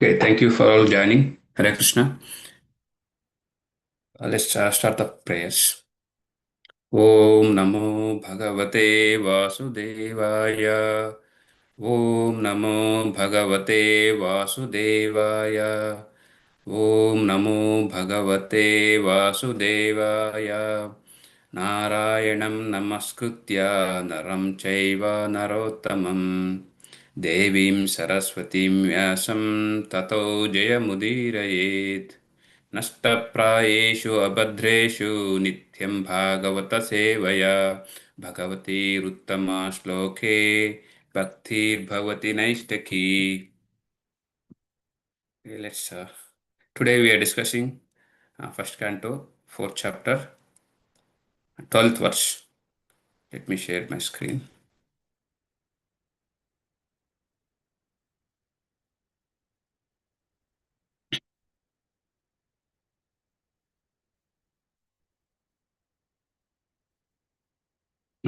Okay, thank you for all joining. Hare Krishna. Let's start the prayers. Om Namo Bhagavate Vasudevaya. Om Namo Bhagavate Vasudevaya. Om Namo Bhagavate Vasudevaya. Narayanam Namaskritya Naram Chaiva Narottamam Devim Saraswatim Vyasam Tato Jayamudirayet Nashtaprayeshu Abhadreshu Nityam Bhagavata Sevaya Bhagavati Ruttama Shloke Bhaktir Bhavati Naishtaki. Okay, today we are discussing first canto, fourth chapter, 12th verse. Let me share my screen.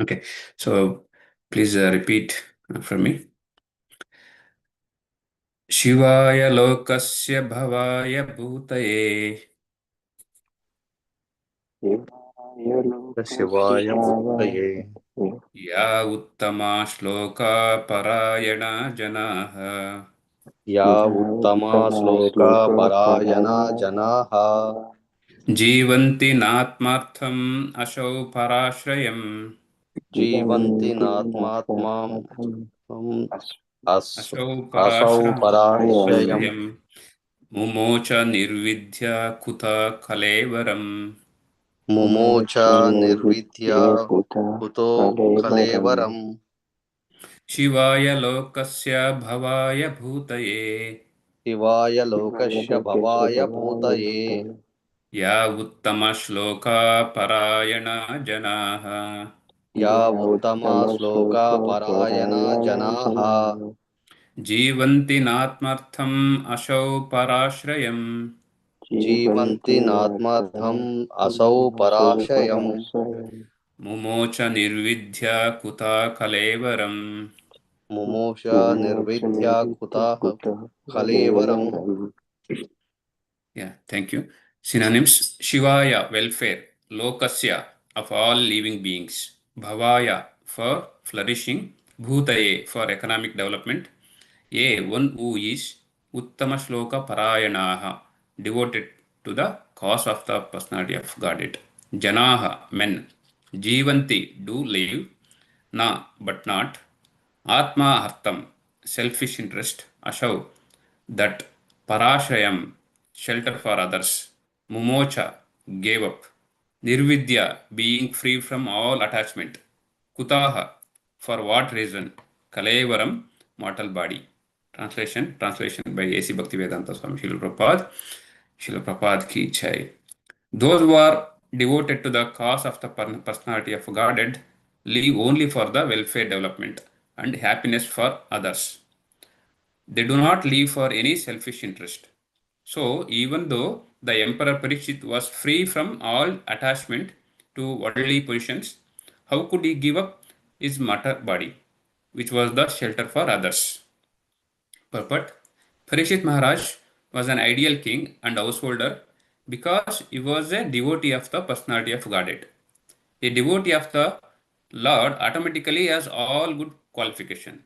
Okay, so please repeat for me. Shivaya lokasya bhavaya bhutaye शिवाय भूतये ya uttama shloka parayana janaha या उत्तमा श्लोका परायणा जनाः जीवन्ति नात्मार्थम् असौ पराश्रयम् जीवन्ति नात्मात्मां असौ असौ पराश्रयम् पराश्रयम् मुमोच निर्विद्य कुत कलेवरम् मुमोच निर्विद्य कुतो कलेवरम् शिवाय लोकस्य भवाय भूतये शिवाय लोकस्य भवाय भूतये या उत्तमश्लोका परायणा जनाः या उत्तमा श्लोका परायणा जनाः जीवन्ति नात्मर्थम् असौ पराश्रयम् जीवन्ति नात्मार्थम् असौ पराश्रयम् मुमोच निर्विद्य कुता कलेवरम् मुमोष निर्विद्या कुतः कलेवरम्. Yeah, thank you. Synonyms: Shivaya, welfare; Lokasya, of all living beings; Bhavaya, for flourishing; Bhutaye, for economic development; Ye, one who is; Uttama Shloka Parayanaha, devoted to the cause of the personality of Godhead; Janaha, men; Jivanti, do live; Na, but not; Atma Artham, selfish interest; Ashav, that; Parashrayam, shelter for others; Mumocha, gave up; Nirvidya, being free from all attachment; Kutaha, for what reason; Kalevaram, mortal body. Translation by A.C. Bhaktivedanta Swami Srila Prabhupada. Srila Prabhupada ki jai. Those who are devoted to the cause of the personality of Godhead live only for the welfare, development, and happiness for others. They do not live for any selfish interest. So, even though the Emperor Parikshit was free from all attachment to worldly positions, how could he give up his matter body, which was the shelter for others? But Parikshit Maharaj was an ideal king and householder because he was a devotee of the personality of Godhead. A devotee of the Lord automatically has all good qualification.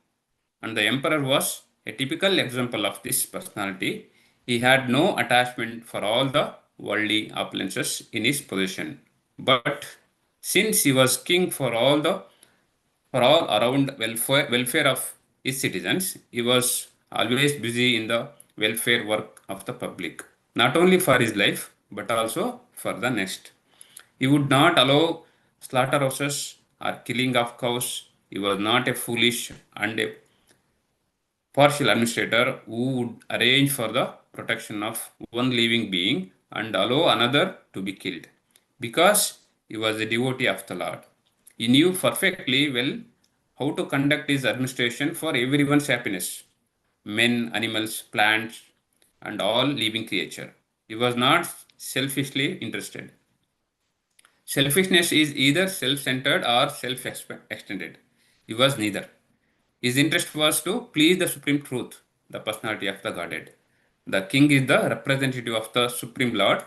And the emperor was a typical example of this personality. He had no attachment for all the worldly opulences in his possession. But since he was king for all around welfare of his citizens, he was always busy in the welfare work of the public, not only for his life but also for the next. He would not allow slaughterhouses or killing of cows. He was not a foolish and a partial administrator who would arrange for the protection of one living being and allow another to be killed. Because he was a devotee of the Lord, he knew perfectly well how to conduct his administration for everyone's happiness: men, animals, plants, and all living creature. He was not selfishly interested. Selfishness is either self centered or self extended. He was neither. His interest was to please the Supreme Truth, the personality of the Godhead. the king is the representative of the Supreme Lord,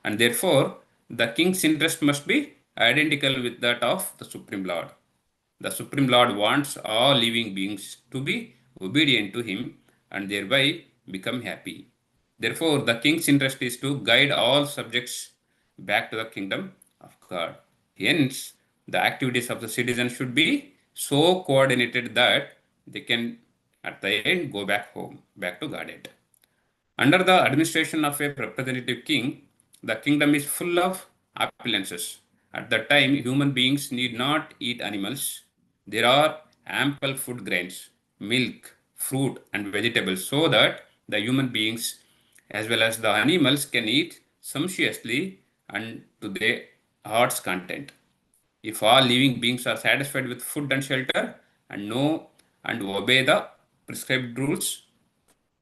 and therefore the king's interest must be identical with that of the Supreme Lord. The Supreme Lord wants all living beings to be obedient to him and thereby become happy. Therefore, the king's interest is to guide all subjects back to the kingdom of God. Hence, the activities of the citizens should be so coordinated that they can, at the end, go back home, back to Godhead. Under the administration of a representative king, the kingdom is full of appearances. At that time, human beings need not eat animals. There are ample food grains, milk, fruit, and vegetables so that the human beings as well as the animals can eat sumptuously and to their heart's content. If all living beings are satisfied with food and shelter and know and obey the prescribed rules,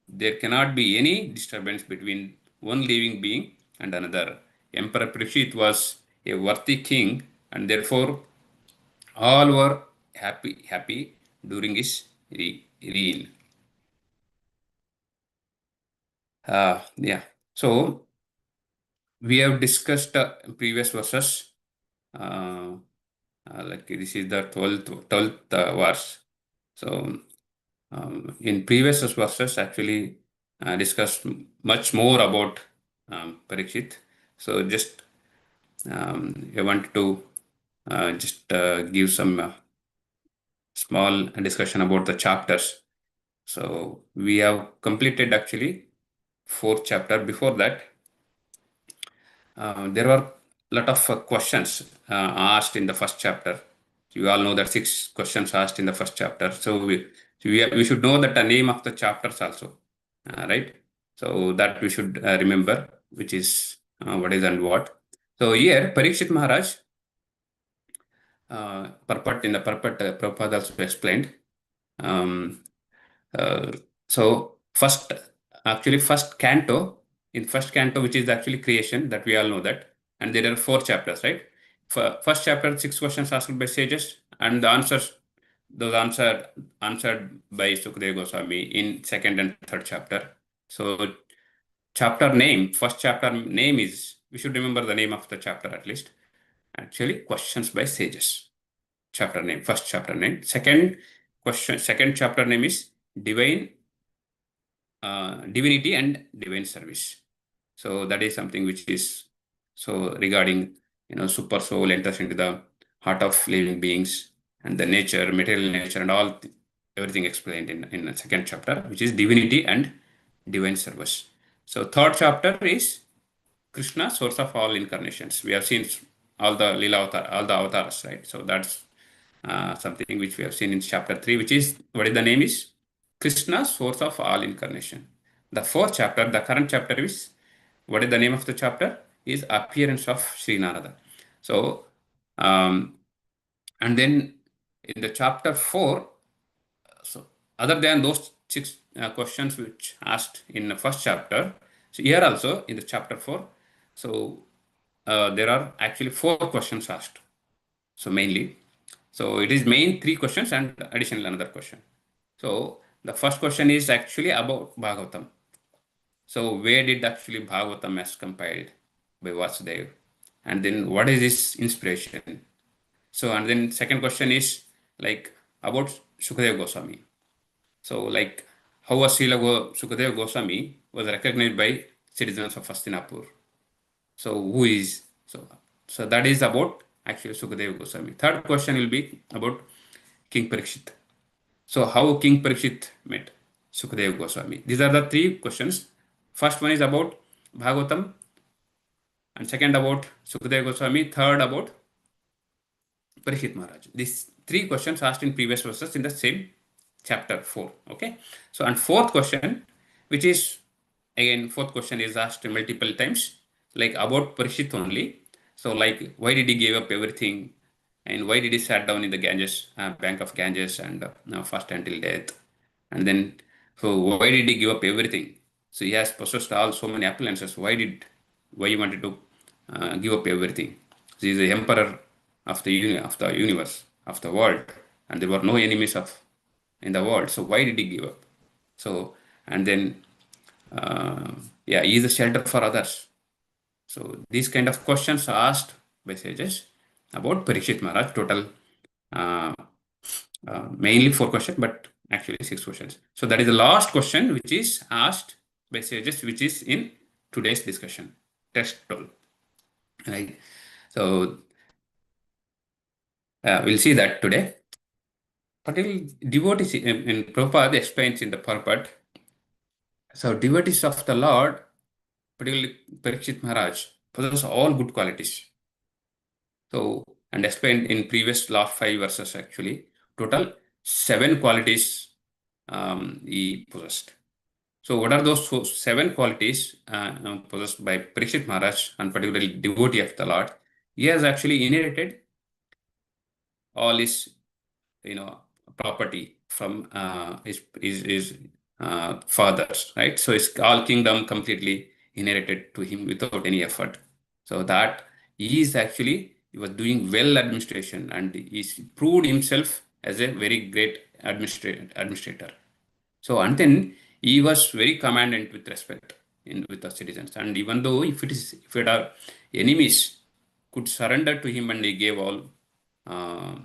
there cannot be any disturbance between one living being and another. Emperor Parikshit was a worthy king, and therefore all were happy during his reign. Yeah. So we have discussed previous verses. Uh, like this is the 12th verse. So in previous verses, actually discussed much more about Parikshit. So just I want to just give some small discussion about the chapters. So we have completed actually fourth chapter. Before that, there were a lot of questions asked in the first chapter. You all know that 6 questions asked in the first chapter. So we should know that the name of the chapters also, right? So that we should remember, which is what is and what. So here, Parikshit Maharaj, purport in the purport, Prabhupada also explained. Um, uh, so first canto, in first canto, which is actually creation, that we all know that, and there are 4 chapters, right? First chapter, 6 questions asked by sages, and the answers, those answered by Sukadeva Goswami in second and third chapter. So chapter name, first chapter name is, we should remember the name of the chapter at least. Actually, questions by sages. Chapter name, first chapter name. Second chapter name is divine divinity and divine service. So that is something which is so regarding super soul enters into the heart of living beings and the nature, material nature, and everything explained in the second chapter, which is divinity and divine service. So third chapter is Krishna, source of all incarnations. We have seen all the Lila avatar, all the avatars, right? So that's something which we have seen in chapter 3, which is what is the name is Krishna, source of all incarnation. The fourth chapter, the current chapter is what is the name of the chapter? Is appearance of Sri Narada. So, and then in the chapter 4, so other than those 6 questions which asked in the first chapter, so here also in the chapter 4, so there are actually 4 questions asked. So mainly, so it is main 3 questions and additional another question. So the first question is actually about Bhagavatam. So where did actually Bhagavatam as compiled by Vasudev? And then what is its inspiration? So and then second question is like about Sukadeva Goswami. So like how was Sukadeva Goswami was recognized by citizens of Hastinapur. So who is so that is about actually Sukadeva Goswami. Third question will be about King Parikshit. So how King Parikshit met Sukadeva Goswami. These are the 3 questions. First one is about Bhagavatam, and second about Sukadeva Goswami, third about Parikshit Maharaj. These 3 questions asked in previous verses in the same chapter 4. Okay. So and fourth question, which is again fourth question is asked multiple times, like about Parikshit only. So like why did he give up everything, and why did he sat down in the Ganges bank of Ganges and fast until death, and then so why did he give up everything? So he has possessed all so many appliances. Why he wanted to give up everything? So he is the emperor of the universe, of the world, and there were no enemies of in the world. So why did he give up? So and then Yeah, he is a shelter for others. So these kind of questions are asked by sages about Parikshit Maharaj. Total uh, mainly 4 questions, but actually 6 questions. So that is the last question which is asked by sages, which is in today's discussion. Test 12. Right. So we'll see that today. Particularly devotees in Prabhupada explains in the purport. So devotees of the Lord, particularly Parikshit Maharaj, possess all good qualities. So, and explained in previous last 5 verses actually, total 7 qualities he possessed. So, what are those 7 qualities possessed by Parikshit Maharaj, and particularly devotee of the Lord? He has actually inherited all his, property from his fathers, right? So, his all kingdom completely inherited to him without any effort. So that he was doing well administration, and he proved himself as a very great administrator. So and then he was very commandant with respect in with the citizens. And even though if it are enemies could surrender to him, and he gave all uh,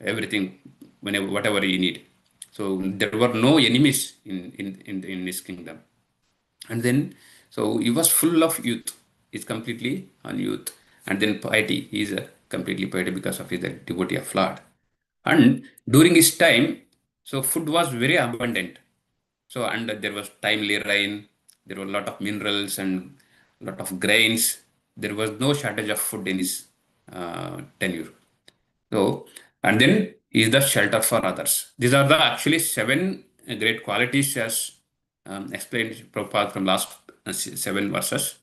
everything whenever whatever he need. So there were no enemies in his kingdom. And then so he was full of youth. He's completely on youth. And then piety. He's a completely piety because of his devotee of Lord. And during his time, so food was very abundant. So and there was timely rain. There were a lot of minerals and a lot of grains. There was no shortage of food in his tenure. So, and then is the shelter for others. These are the actually 7 great qualities as explained Prabhupada from last 7 verses.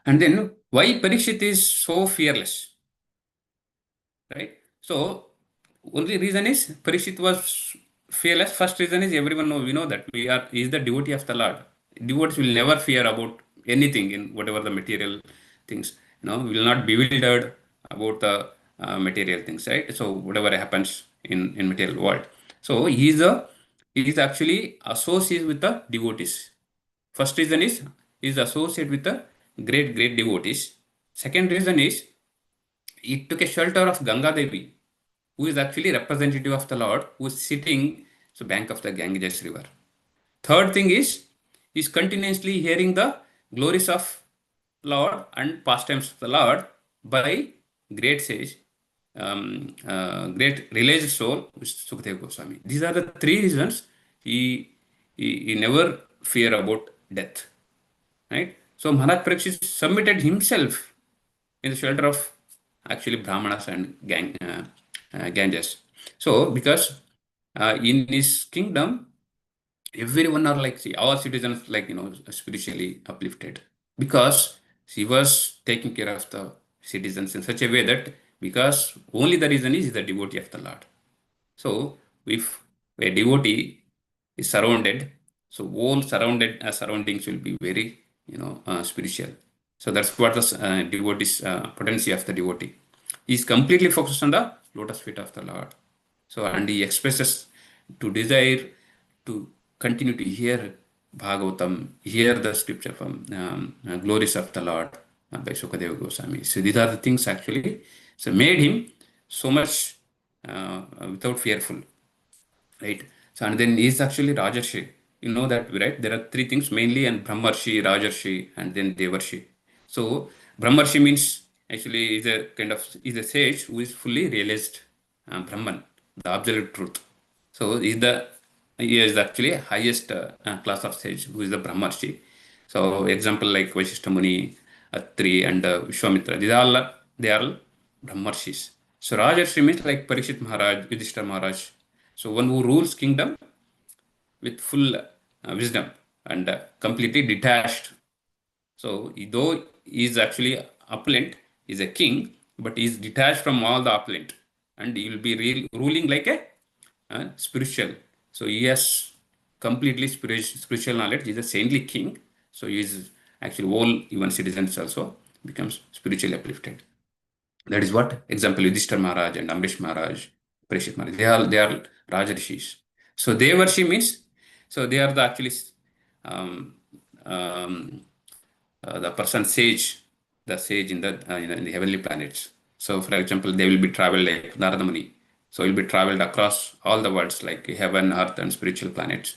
And then why Parikshit is so fearless, right? So, only reason is Parikshit was fearless. First reason is everyone know we know that he is the devotee of the Lord. Devotees will never fear about anything in whatever the material things. Will not be bewildered about the material things, right? So whatever happens in material world. So he is actually associated with the devotees. First reason is he is associated with the great devotees. Second reason is he took a shelter of Ganga Devi, who is actually representative of the Lord, who is sitting the bank of the Ganges river. Third thing is continuously hearing the glories of Lord and pastimes of the Lord by great sage, great religious soul, Sukadeva Goswami. These are the 3 reasons he never fear about death. Right? So Maharaj Parikshit submitted himself in the shelter of actually Brahmanas and Ganges. So because in his kingdom, everyone are like see all citizens like spiritually uplifted because she was taking care of the citizens in such a way that because only the reason is the devotee of the Lord. So if a devotee is surrounded, so all surroundings will be very spiritual. So that's what the devotee's potency of the devotee. He is completely focused on the lotus feet of the Lord. So and he expresses to desire to continue to hear Bhagavatam, hear the scripture from glories of the Lord by Sukadeva Goswami. So these are the things actually so made him so much without fearful, right? So and then he's actually Rajarshi. You know that, right? There are 3 things mainly, and Brahmarshi, Rajarshi, and then Devarshi. So Brahmarshi means actually is a sage who is fully realized Brahman, the absolute truth. So he is actually highest class of sage who is the Brahmarshi. So example like Vasishtha Muni, Atri, and Vishwamitra. They are all Brahmarshis. So Rajarshi means like Parikshit Maharaj, Yudhishthira Maharaj. So one who rules kingdom with full wisdom and completely detached. So though he is actually opulent, he is a king, but he is detached from all the opulent, and he will be ruling like a spiritual. So he has completely spiritual knowledge. He is a saintly king. So he is actually all even citizens also becomes spiritually uplifted. That is what example Yudhishthir Maharaj and Amrish Maharaj, Parikshit Maharaj. They are Rajarishis. So Devarshi means so they are the actually um, um, the person sage, the sage in in the heavenly planets. So, for example, they will be traveled like Narada Muni. So, he'll be traveled across all the worlds like heaven, earth, and spiritual planets.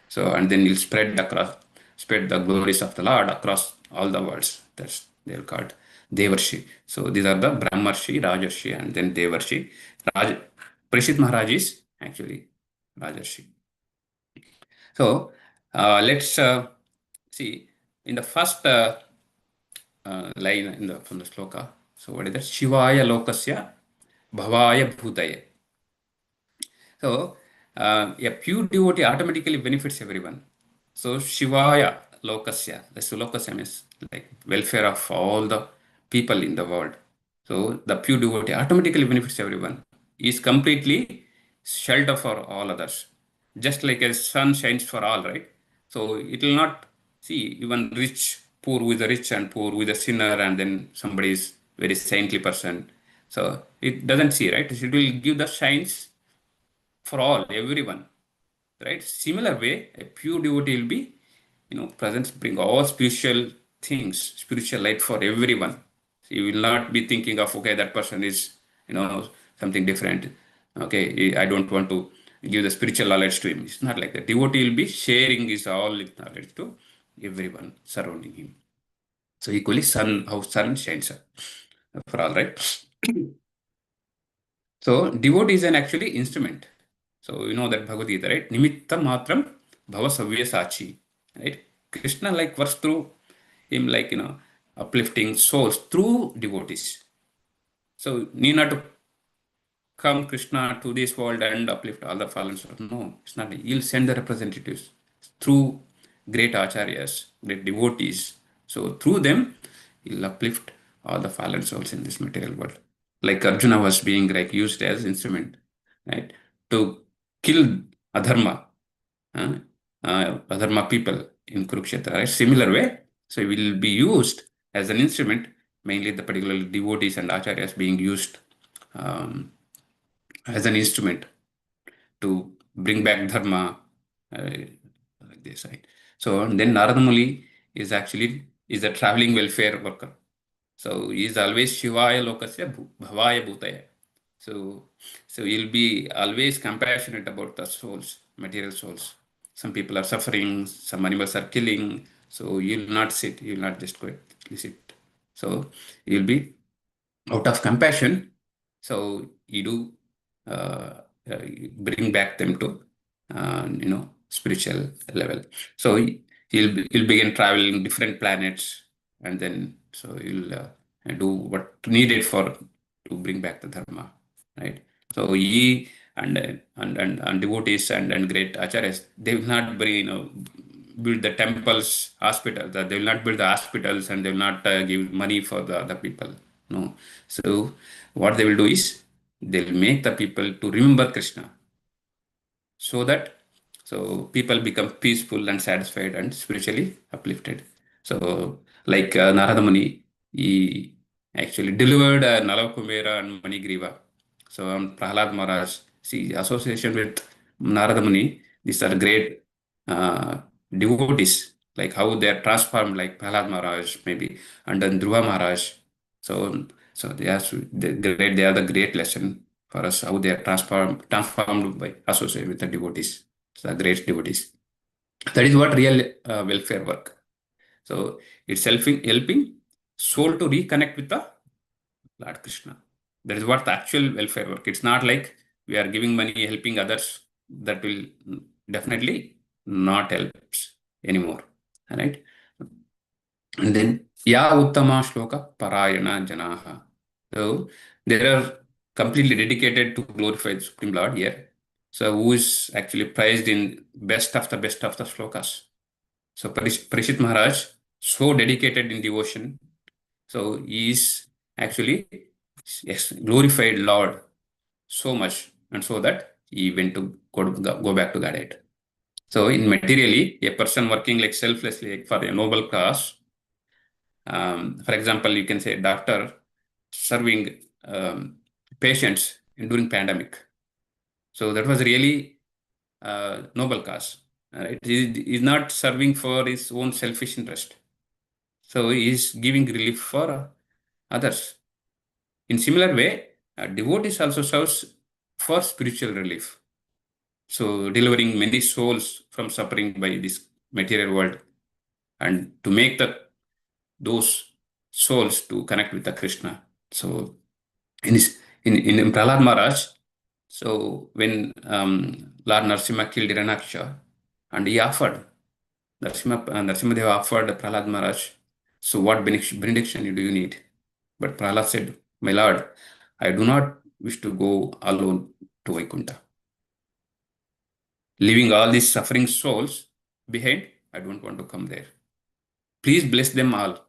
So, and then he'll spread the glories of the Lord across all the worlds. That's they're called Devarshi. So, these are the Brahmarshi, Rajarshi, and then Devarshi. Raj, Prishit Maharaj is actually Rajarshi. So, let's see in the first line from the sloka. So what is that? Shivaya lokasya bhavaya bhutaye. So a pure devotee automatically benefits everyone. So Shivaya lokasya. That's lokasya means like welfare of all the people in the world. So the pure devotee automatically benefits everyone. He is completely shelter for all others. Just like a sun shines for all, right? So it will not see even rich, poor with the rich and poor with the sinner, and then somebody is very saintly person. So it doesn't see, right? It will give the shines for all, everyone, right? Similar way, a pure devotee will be, presence bring all spiritual things, spiritual light for everyone. So you will not be thinking of, okay, that person is, something different. Okay, I don't want to give the spiritual knowledge to him. It's not like that. Devotee will be sharing his all knowledge to everyone surrounding him. So equally, how sun shines for all, right? So devotee is an actually instrument. So you know that Bhagavad Gita, right? Nimitta matram bhava savya sachi. Right? Krishna like works through him like uplifting souls through devotees. So need not to come Krishna to this world and uplift all the fallen souls. No, it's not. He'll send the representatives through great acharyas, great devotees. So through them, he'll uplift all the fallen souls in this material world. Like Arjuna was being like used as instrument, right, to kill adharma, uh, adharma people in Kurukshetra. Right? Similar way, so it will be used as an instrument, mainly the particular devotees and acharyas being used um, as an instrument to bring back dharma, like this, right? So and then Narada Muni is a traveling welfare worker. So he is always Shivaya Lokasya Bhavaya Bhutaya. So he'll be always compassionate about the souls, material souls. Some people are suffering, some animals are killing. So you'll not sit, you'll not just quietly sit. So you'll be out of compassion. So you do bring back them to spiritual level. So he'll begin traveling different planets, and then so he'll do what needed for to bring back the dharma, right? So he and devotees and great acharyas, they will not bring build the temples, hospitals. They will not build the hospitals, and they will not give money for the other people. No. So what they will do is they will make the people to remember Krishna, so that so people become peaceful and satisfied and spiritually uplifted. So like Narada Muni, he actually delivered Nalakumera and Manigriva. So Prahlad Maharaj, see association with Narada Muni, these are great uh, devotees, like how they are transformed, like Prahlad Maharaj maybe, and then Dhruva Maharaj. So they are the great lesson for us how they are transformed by associating with the devotees, the great devotees. That is what real welfare work. So it's helping soul to reconnect with the Lord Krishna. That is what the actual welfare work. It's not like we are giving money, helping others. That will definitely not helps anymore. All right. And then Ya Uttama Shloka Parayana Janaha. So there are completely dedicated to glorify the Supreme Lord here. So who is actually praised in best of the shlokas. So Parishit Maharaj, so dedicated in devotion. So he is actually yes, glorified Lord so much, and so that he went to go back to Godhead. So in materially, a person working like selflessly for a noble cause, for example, you can say doctor serving patients during pandemic. So that was really noble cause. Right? He is not serving for his own selfish interest. So he is giving relief for others. In similar way, devotees also serves for spiritual relief. So delivering many souls from suffering by this material world, and to make those souls to connect with the Krishna. So in his, in Prahlad Maharaj, so when Lord Narasimha killed Hiranyaksha, and he offered Narasimha offered Prahlad Maharaj, so what benediction do you need? But Prahlad said, my lord, I do not wish to go alone to Vaikuntha. Leaving all these suffering souls behind, I don't want to come there. Please bless them all.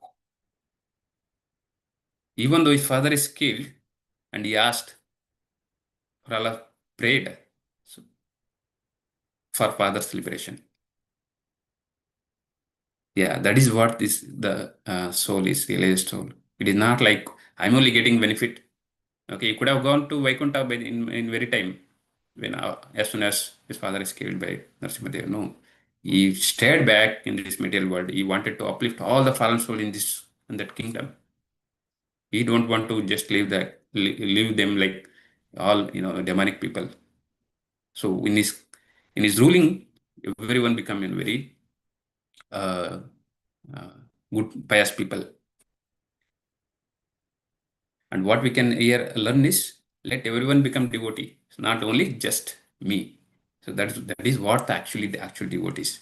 Even though his father is killed, and he asked, Prahlad prayed for father's liberation. Yeah, that is what the soul is, realized soul. It is not like I'm only getting benefit. Okay, he could have gone to Vaikuntha in very time, when as soon as his father is killed by Narasimhadev. No, he stayed back in this material world. He wanted to uplift all the fallen souls in that kingdom. He don't want to just leave them like all demonic people. So in his ruling, everyone become very uh, uh, good pious people. And what we can here learn is, let everyone become devotee. It's not only just me. So that is what the actual devotees.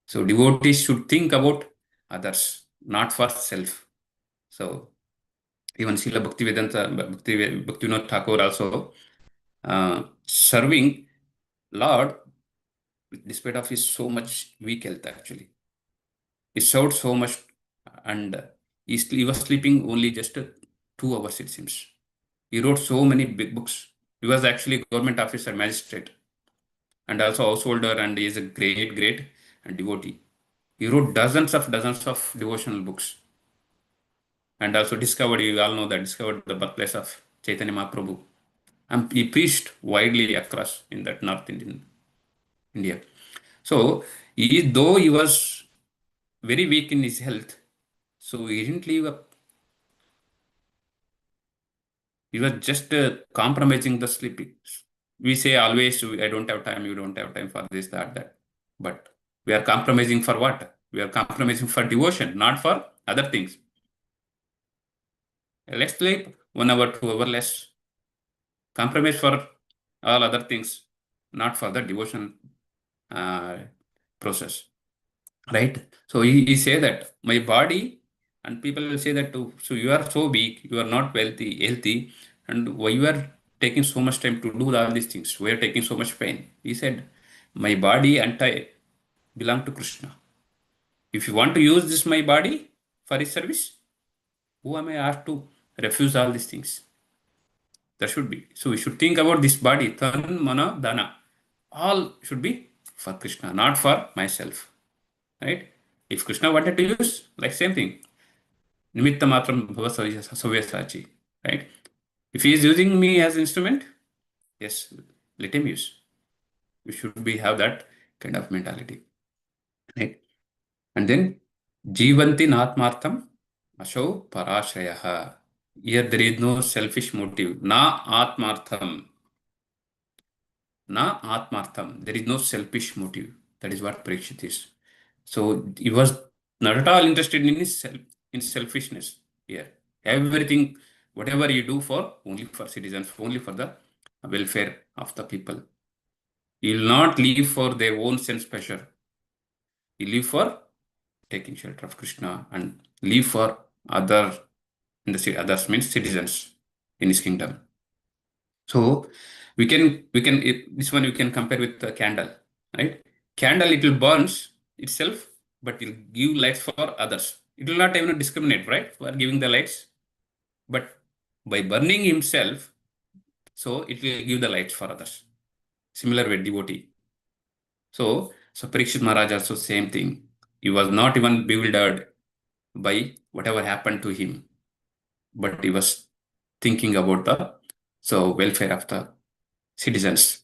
So devotees should think about others, not for self. So even Srila Bhaktivinoda Thakur also serving Lord despite of his so much weak health actually. He served so much, and he was sleeping only just 2 hours it seems. He wrote so many big books. He was actually a government officer, magistrate, and also householder, and he is a great devotee. He wrote dozens of devotional books, and also you all know that, discovered the birthplace of Chaitanya Mahaprabhu. And he preached widely across in that North Indian India. So, though he was very weak in his health, so he didn't leave up. He was just compromising the sleeping. We say always, I don't have time, you don't have time for this, that. But we are compromising for what? We are compromising for devotion, not for other things. Let's sleep 1 hour, 2 hour less. Compromise for all other things, not for the devotion uh, process. Right? So he say that my body, and people will say that too. So you are so weak, you are not healthy, and why you are taking so much time to do all these things? Why are taking so much pain? He said, my body and I belong to Krishna. If you want to use this my body for his service, who am I asked to refuse all these things? There should be. So we should think about this body, Tan, Mana, Dana. All should be for Krishna, not for myself. Right? If Krishna wanted to use, like same thing, Nimitta Matram Bhava Savyasachi. Right? If he is using me as instrument, yes, let him use. We should have that kind of mentality. Right? And then Jivanti Natmartham Asho Parashrayaha. Here there is no selfish motive. Na Atmartham. Na Atmartham. There is no selfish motive. That is what Parikshit is. So he was not at all interested in in selfishness here. Everything, whatever you do for, only for citizens, only for the welfare of the people. He will not live for their own sense pleasure. He live for taking shelter of Krishna, and live for other others means citizens in his kingdom. So this one we can compare with the candle, right? Candle, it will burns itself, but it will give lights for others. It will not even discriminate, right, for giving the lights, but by burning himself, so it will give the lights for others. Similar with devotee. So Parikshit Maharaj also same thing. He was not even bewildered by whatever happened to him, but he was thinking about the welfare of the citizens.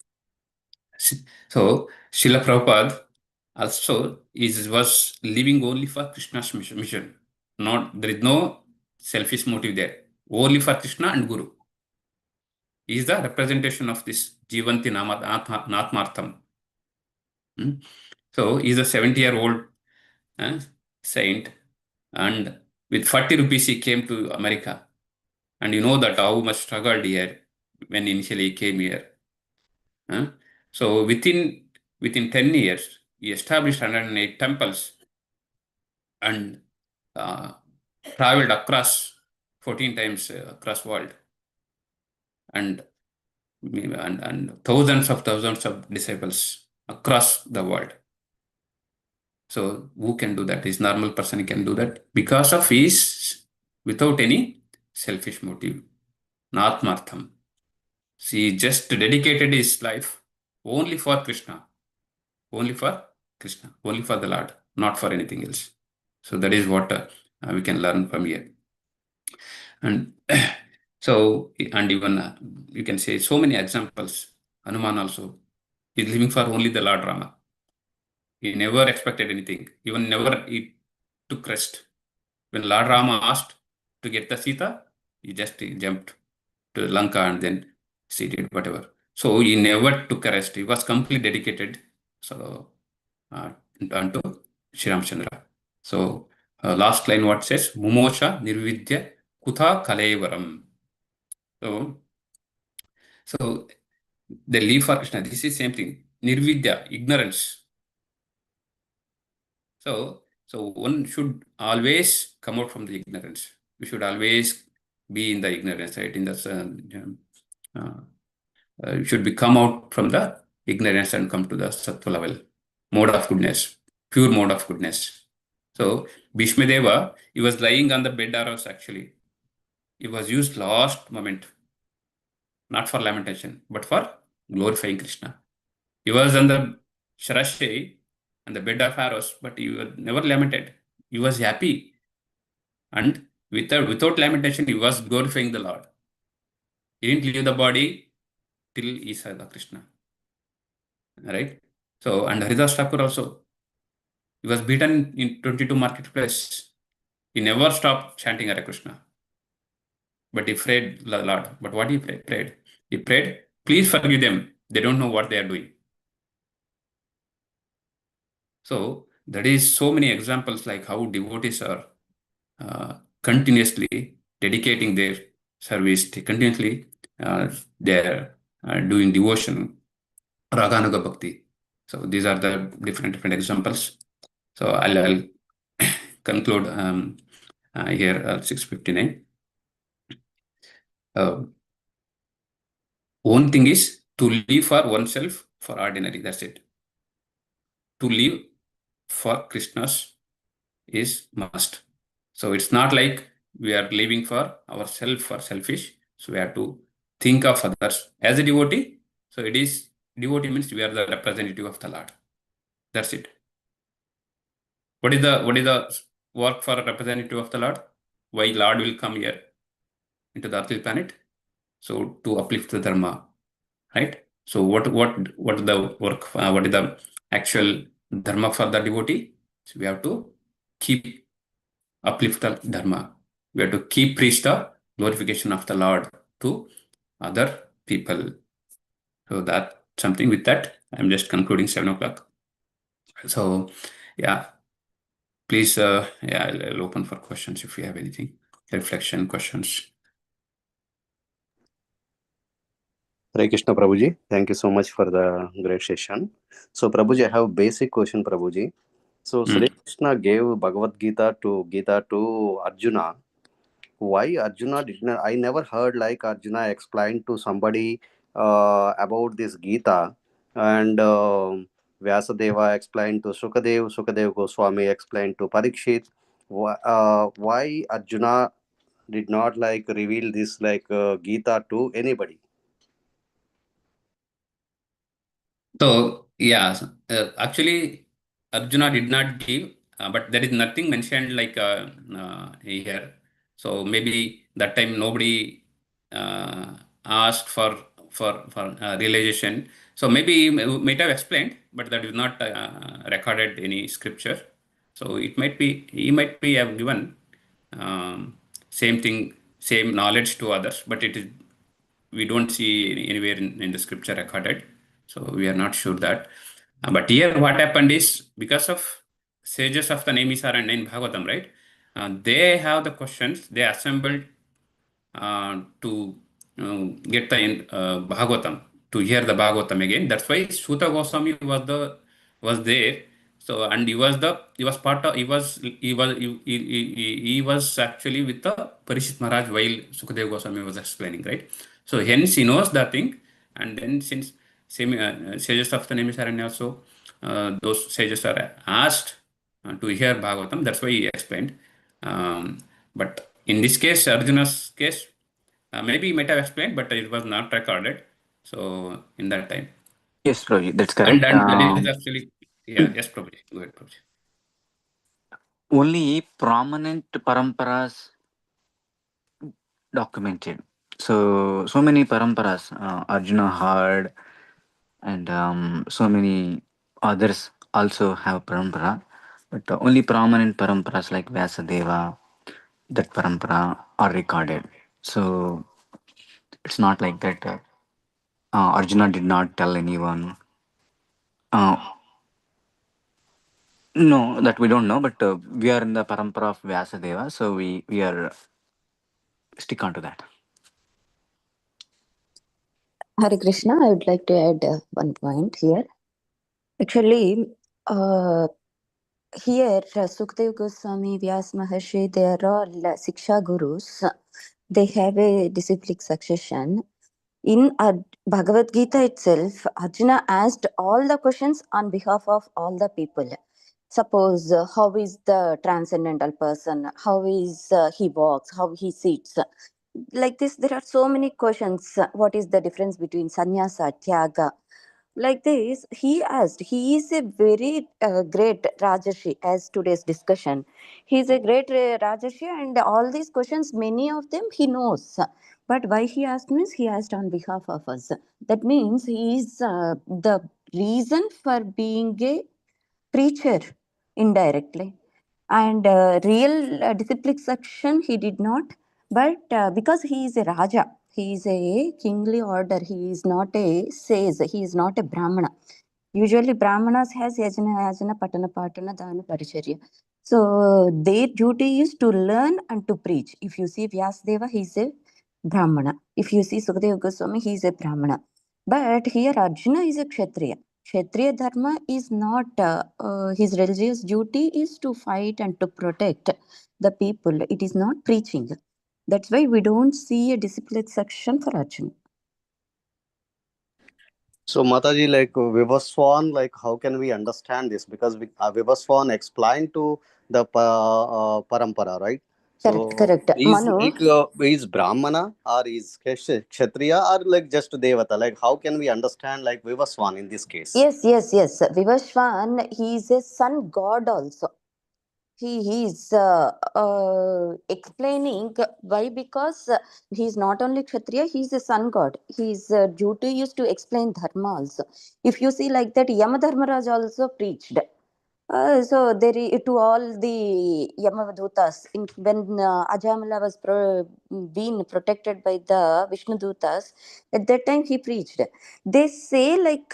So Srila Prabhupada also was living only for Krishna's mission. Not there is no selfish motive there. Only for Krishna and Guru. He is the representation of this Jivanti Natmartham. Hmm? So he is a 70-year-old uh, saint, and with 40 rupees he came to America. And you know that how much struggled he had when initially he came here. Huh? So within 10 years, he established 108 temples and uh, traveled across 14 times across world, and, and thousands of disciples across the world. So who can do that? His normal person can do that because of his without any selfish motive. Natmartham. He just dedicated his life only for Krishna, only for Krishna, only for the Lord, not for anything else. So that is what we can learn from here. And so, and even you can say so many examples. Hanuman also is living for only the Lord Rama. He never expected anything, even never he took rest. When Lord Rama asked to get the Sita, he jumped to Lanka and then he did whatever. So he never took a rest. He was completely dedicated. So uh, unto Sri Ramchandra. So last line what says? Mumosha nirvidya kutha kalevaram. So so they live for Krishna. This is same thing. Nirvidya, ignorance. So one should always come out from the ignorance. We should always be in the ignorance, right? In the you should be come out from the ignorance and come to the sattva level, mode of goodness, pure mode of goodness. So Bhishmadeva, he was lying on the bed arrows actually. It was used last moment, not for lamentation, but for glorifying Krishna. He was on the Sharashri and the bed of arrows, but he was never lamented. He was happy. And without lamentation, he was glorifying the Lord. He didn't leave the body till he saw the Krishna. Right? So, and Haridas Thakur also, he was beaten in 22 marketplace. He never stopped chanting Hare Krishna. But he prayed the Lord. But what he prayed? He prayed, please forgive them. They don't know what they are doing. So that is so many examples like how devotees are continuously dedicating their service, continuously they are doing devotion, raganuga bhakti. So these are the different examples. So I'll conclude here at 6:59. One thing is to live for oneself for ordinary. That's it. To live for Krishna's is must. So it's not like we are living for ourselves for selfish. So we have to think of others as a devotee. So it is devotee means we are the representative of the Lord. That's it. What is the work for a representative of the Lord? Why Lord will come here into the earthly planet? So to uplift the dharma, right? So what the work? What is the actual dharma for the devotee? So we have to keep uplift the dharma. We have to keep preach the glorification of the Lord to other people. So that something with that, I'm just concluding 7 o'clock. So yeah, please yeah, I'll open for questions if you have anything, reflection questions. Hare Krishna Prabhuji, thank you so much for the great session. So Prabhuji, I have a basic question, Prabhuji. So Sri Krishna gave Gita to Arjuna. Why Arjuna did not? I never heard like Arjuna explained to somebody about this Gita, and Vyasadeva explained to Sukadev, Sukadev Goswami explained to Parikshit. Why Arjuna did not like reveal this like Gita to anybody? So yeah, actually Arjuna did not give, but there is nothing mentioned like here. So maybe that time nobody asked for for realization. So maybe he might have explained, but that is not recorded any scripture. So it might be he might be have given same thing, same knowledge to others, but it is we don't see anywhere in the scripture recorded. So we are not sure that. But here what happened is because of sages of the Naimisara and in Bhagavatam, right? They have the questions, they assembled to get the Bhagavatam, to hear the Bhagavatam again. That's why Suta Goswami was there. So and he was part of he was actually with the Parishit Maharaj while Sukadeva Goswami was explaining, right? So hence he knows that thing, and then since same sages of the Naimisaranya also those sages are asked to hear Bhagavatam. That's why he explained. But in this case, Arjuna's case, maybe he might have explained, but it was not recorded. So in that time, Yes, Prabhuji, that's and correct. that is actually yes, probably go ahead, Prabhuji. Only prominent paramparas documented. So many paramparas Arjuna heard, and so many others also have parampara, but only prominent paramparas like Vyasadeva, that parampara are recorded. So it's not like that Arjuna did not tell anyone. Uh, no, that we don't know, but we are in the parampara of Vyasadeva, so we are stick on to that. Hare Krishna, I would like to add one point here. Actually, here Sukadeva Goswami, Vyas Maharshi, they are all Siksha Gurus. They have a disciplic succession. In Bhagavad Gita itself, Arjuna asked all the questions on behalf of all the people. Suppose, how is the transcendental person? How is he walks? How he sits? Like this, there are so many questions. What is the difference between sannyasa, tyaga? Like this, he asked. He is a very great Rajarshi, as today's discussion. He is a great Rajarshi, and all these questions, many of them he knows. But why he asked means he asked on behalf of us. That means he is the reason for being a preacher indirectly. And real disciplic section he did not, but because he is a Raja, he is a kingly order, he is not a sage, he is not a Brahmana. Usually Brahmanas has yajana, patana, patana, dana, paricharya. So their duty is to learn and to preach. If you see Vyasdeva, he is a Brahmana. If you see Sukadeva Goswami, he is a Brahmana. But here Arjuna is a Kshatriya. Kshatriya dharma is not, his religious duty is to fight and to protect the people. It is not preaching. That's why we don't see a disciplined section for Arjuna. So Mataji, like Vivaswan, like how can we understand this? Because Vivaswan explained to the parampara, right? So Correct. is Manu, like is Brahmana or is Kshatriya or like just Devata? Like how can we understand like Vivaswan in this case? yes. Vivashwan, he is a sun god also. He is explaining why, because he is not only Kshatriya, he is a sun god. His duty is to explain dharma also. If you see like that, Yamadharmaraj also preached. So there to all the Yamavadutas, when Ajamala was being protected by the Vishnu Dutas, at that time he preached. They say like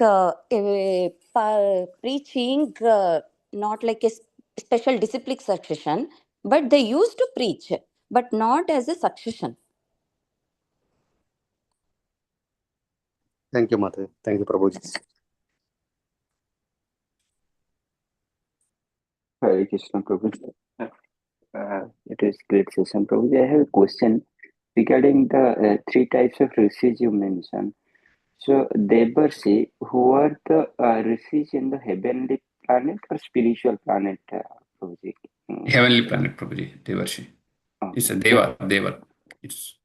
preaching not like a special disciplic succession, but they used to preach, but not as a succession. Thank you, Mataji. Thank you, Prabhuji. Hare Krishna, Prabhu. It is great session, Prabhu. I have a question regarding the three types of rishis you mentioned. So, Devarshi, who are the rishis in the heavenly planet or spiritual planet, Prabhuji? Heavenly planet, Prabhuji, Devarshi. It's a Deva. It's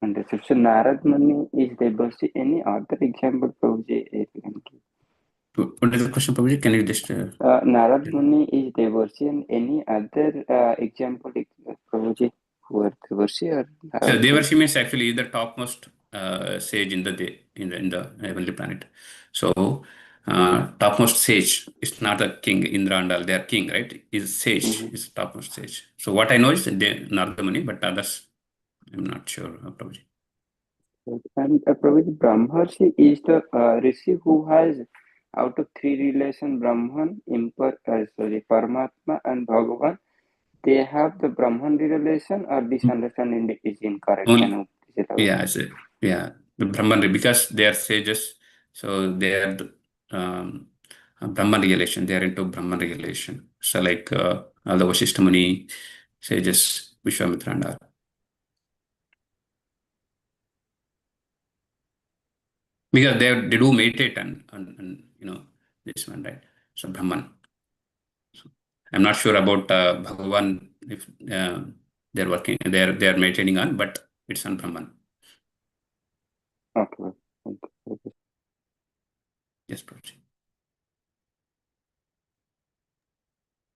Understood. So, Narad Muni is Devarshi. Any other example, Prabhuji? If you can give? what is the question, Prabhuji? Can you just Narad Muni is Devarshi, and any other example, Prabhuji, who are Devarshi or so Narad Muni? Devarshi means actually the topmost sage in the day, in the heavenly planet. So topmost sage is not a king. Indra and all, they are king, right? Is sage, is topmost sage. So what I know is Nardamani, but others I'm not sure. Prabhuji. And Prabhuji, Brahmarshi is the rishi who has out of three relation Brahman, Paramatma and Bhagavan. They have the Brahman relation, or this understanding is incorrect? Can you Yeah, yeah, the Brahman, because they are sages, so they are the, Brahman realization. They are into Brahman realization. So like all the Vasishtha Muni, sages, Vishwamitra and all. Because they do meditate on this one, right? So Brahman. So I'm not sure about Bhagavan if they're working, they are meditating on, but it's on Brahman. Okay. Okay. Yes, Prabhuji.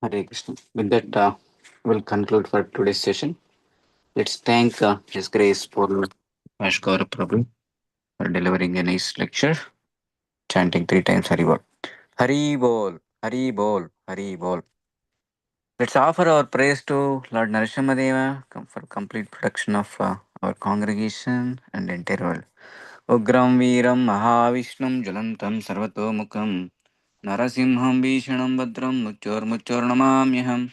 Hare Krishna. With that, we'll conclude for today's session. Let's thank His Grace Purna Gaura Prabhu for delivering a nice lecture, chanting 3 times Hari Bol. Hari Bol, Hari Bol, Hari Bol. Let's offer our praise to Lord Narasimhadeva for complete protection of our congregation and entire world. Ugram Veeram Mahavishnum Jalantam Sarvatomukam Narasimham Bhishanam Badram Muchor Namamyaham.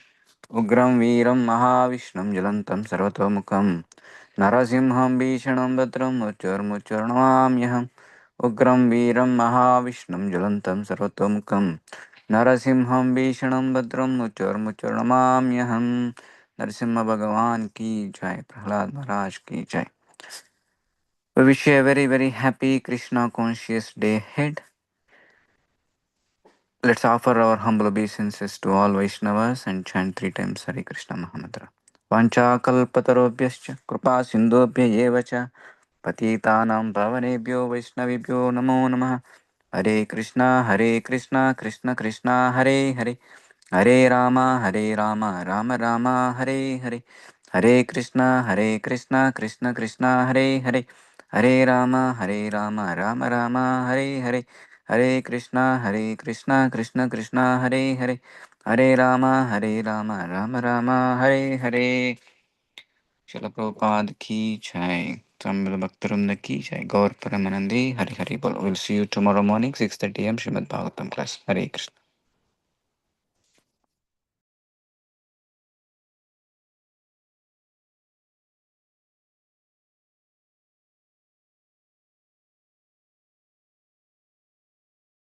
Ugram Veeram Mahavishnum Jalantam Sarvatomukam Narasimham Bhishanam Badram Muchor Namamyaham. Ugram Veeram Mahavishnum Jalantam Sarvatomukam Narasimham Bhishanam Badram Muchor Namamyaham. Narasimha Bhagavan ki jai, Prahlad Maharaj ki jai. We wish you a very, very happy Krishna conscious day ahead. Let's offer our humble obeisances to all Vaishnavas and chant 3 times Hare Krishna Mahamantra. Vancha kalpatarobhyascha kripa sindhobhya eva cha patitanam pavanebhyo vaishnavibhyo namo namah. Hare Krishna, Krishna Krishna, Hare Hare, Hare Rama, Rama Rama, Hare Hare, Hare Krishna, Krishna Krishna, Hare Hare, Hare Rama, Rama Rama, Hare Hare, Hare Krishna, Krishna Krishna, Hare Hare, Hare Rama, Rama Rama, Hare Hare. Srila Prabhupada ki jai. Tamil Bhaktarunda ki jai. Gaur Paramanandi, Hari Hari Bol. We'll see you tomorrow morning, 6:30 a.m. Srimad Bhagavatam class. Hare Krishna.